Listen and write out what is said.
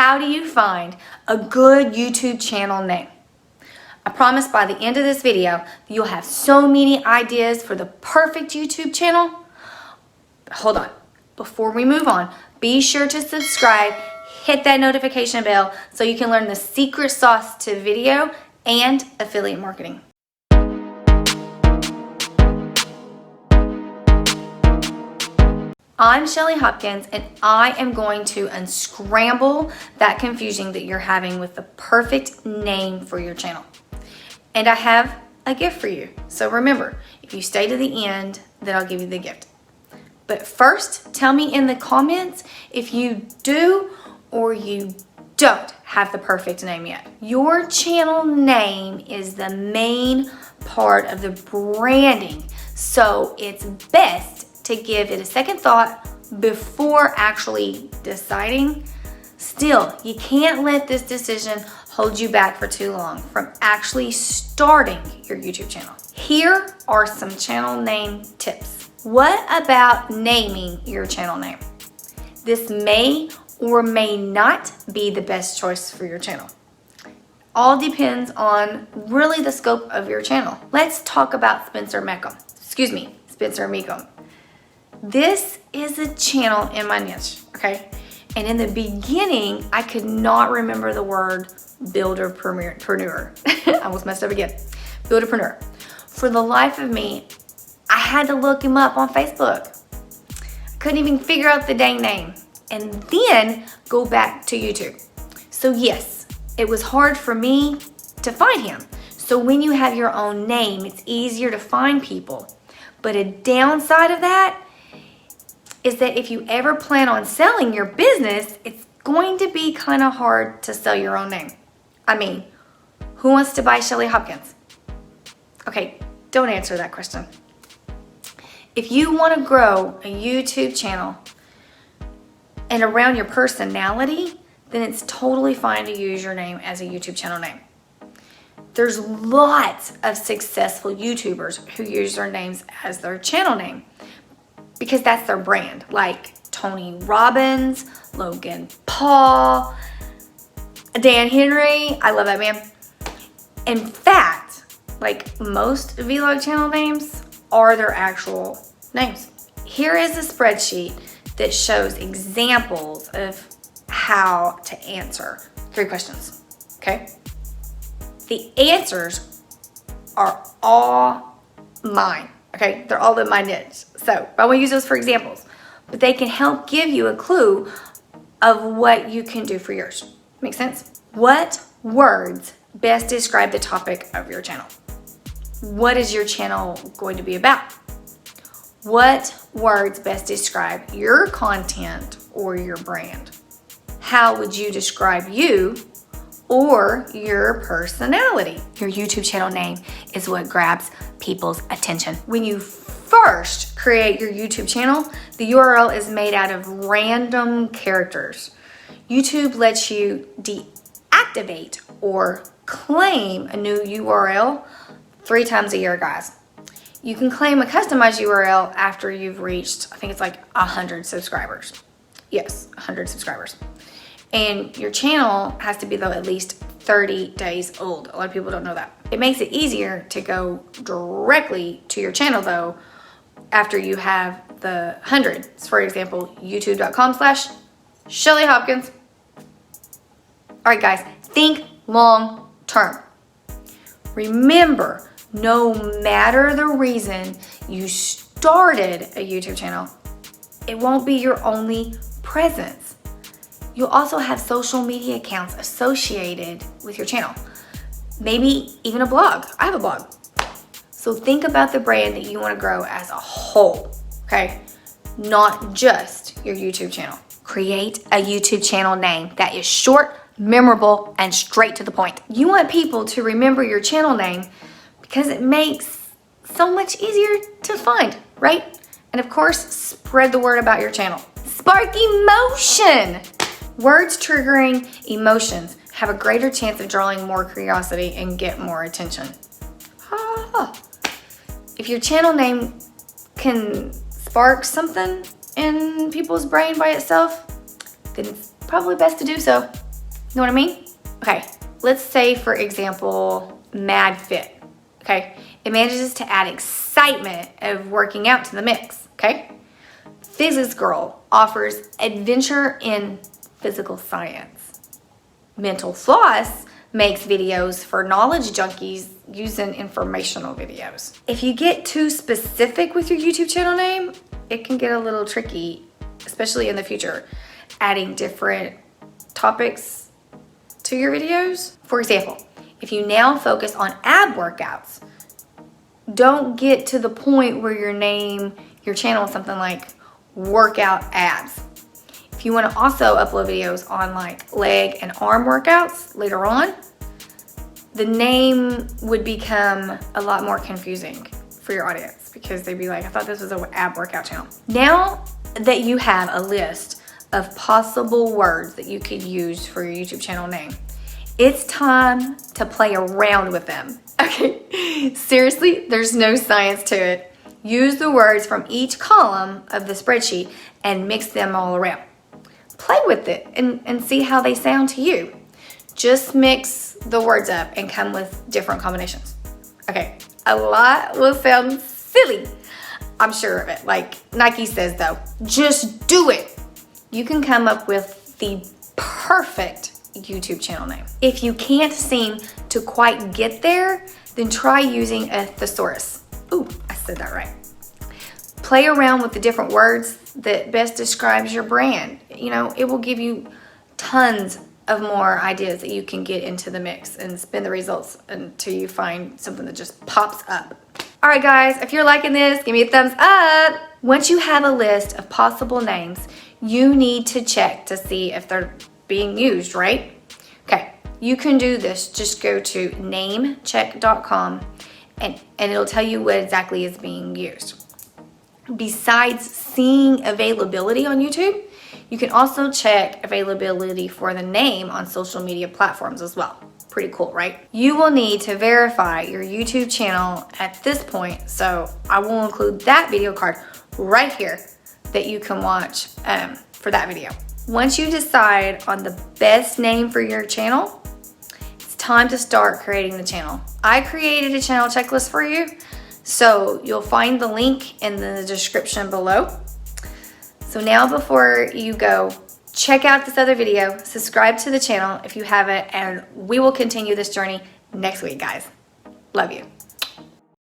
How do you find a good YouTube channel name? I promise by the end of this video, you'll have so many ideas for the perfect YouTube channel. Hold on. Before we move on, be sure to subscribe, hit that notification bell so you can learn the secret sauce to video and affiliate marketing. I'm Shelly Hopkins, and I am going to unscramble that confusion that you're having with the perfect name for your channel. And I have a gift for you. So remember, if you stay to the end, then I'll give you the gift. But first, tell me in the comments if you do or you don't have the perfect name yet. Your channel name is the main part of the branding, so it's best to give it a second thought before actually deciding. Still, you can't let this decision hold you back for too long from actually starting your YouTube channel. Here are some channel name tips. What about naming your channel name? This may or may not be the best choice for your channel. All depends on really the scope of your channel. Let's talk about Spencer Meckham. Spencer Meckham. This is a channel in my niche, okay? And in the beginning, I could not remember the word builderpreneur. I almost messed up again. Builderpreneur. For the life of me, I had to look him up on Facebook. I couldn't even figure out the dang name. And then go back to YouTube. So yes, it was hard for me to find him. So when you have your own name, it's easier to find people. But a downside of that is that if you ever plan on selling your business, it's going to be kind of hard to sell your own name. I mean, who wants to buy Shelly Hopkins? Okay, don't answer that question. If you want to grow a YouTube channel and around your personality, then it's totally fine to use your name as a YouTube channel name. There's lots of successful YouTubers who use their names as their channel name because that's their brand, like Tony Robbins, Logan Paul, Dan Henry. I love that man. In fact, like most vlog channel names are their actual names. Here is a spreadsheet that shows examples of how to answer 3 questions, okay? The answers are all mine, okay? They're all in my niche. So I won't use those for examples, but they can help give you a clue of what you can do for yours. Make sense? What words best describe the topic of your channel? What is your channel going to be about? What words best describe your content or your brand? How would you describe you or your personality? Your YouTube channel name is what grabs people's attention. When you first create your YouTube channel, the URL is made out of random characters. YouTube lets you deactivate or claim a new URL 3 times a year, guys. You can claim a customized URL after you've reached, I think it's like 100 subscribers. Yes, 100 subscribers. And your channel has to be, though, at least 30 days old. A lot of people don't know that. It makes it easier to go directly to your channel, though, after you have the 100. For example, youtube.com/Shelly Hopkins. All right, guys, think long term. Remember, no matter the reason you started a YouTube channel, it won't be your only presence. You'll also have social media accounts associated with your channel. Maybe even a blog. I have a blog. So think about the brand that you want to grow as a whole, okay? Not just your YouTube channel. Create a YouTube channel name that is short, memorable, and straight to the point. You want people to remember your channel name because it makes so much easier to find, right? And of course, spread the word about your channel. Spark emotion. Words triggering emotions have a greater chance of drawing more curiosity and get more attention. If your channel name can spark something in people's brain by itself, then it's probably best to do so. know what I mean? Okay, let's say for example, Mad Fit, okay? It manages to add excitement of working out to the mix, okay? Physics Girl offers adventure in physical science. Mental Floss makes videos for knowledge junkies using informational videos. If you get too specific with your YouTube channel name, it can get a little tricky, especially in the future, adding different topics to your videos. For example, if you now focus on ab workouts, don't get to the point where your channel is something like workout abs. If you want to also upload videos on like leg and arm workouts later on, the name would become a lot more confusing for your audience because they'd be like, I thought this was an ab workout channel. Now that you have a list of possible words that you could use for your YouTube channel name, it's time to play around with them. Okay, seriously, there's no science to it. Use the words from each column of the spreadsheet and mix them all around. Play with it and see how they sound to you. Just mix the words up and come with different combinations. Okay, a lot will sound silly, I'm sure of it. Like Nike says though, just do it. You can come up with the perfect YouTube channel name. If you can't seem to quite get there, then try using a thesaurus. Ooh, I said that right. Play around with the different words that best describes your brand. You know, it will give you tons of more ideas that you can get into the mix and spin the results until you find something that just pops up. All right, guys, if you're liking this, give me a thumbs up. Once you have a list of possible names, you need to check to see if they're being used, right? Okay, you can do this. Just go to namecheck.com and it'll tell you what exactly is being used. Besides seeing availability on YouTube, you can also check availability for the name on social media platforms as well. Pretty cool, right? You will need to verify your YouTube channel at this point, so I will include that video card right here that you can watch for that video. Once you decide on the best name for your channel, it's time to start creating the channel. I created a channel checklist for you, so you'll find the link in the description below. So now before you go, check out this other video, subscribe to the channel if you haven't, and we will continue this journey next week, guys. Love you.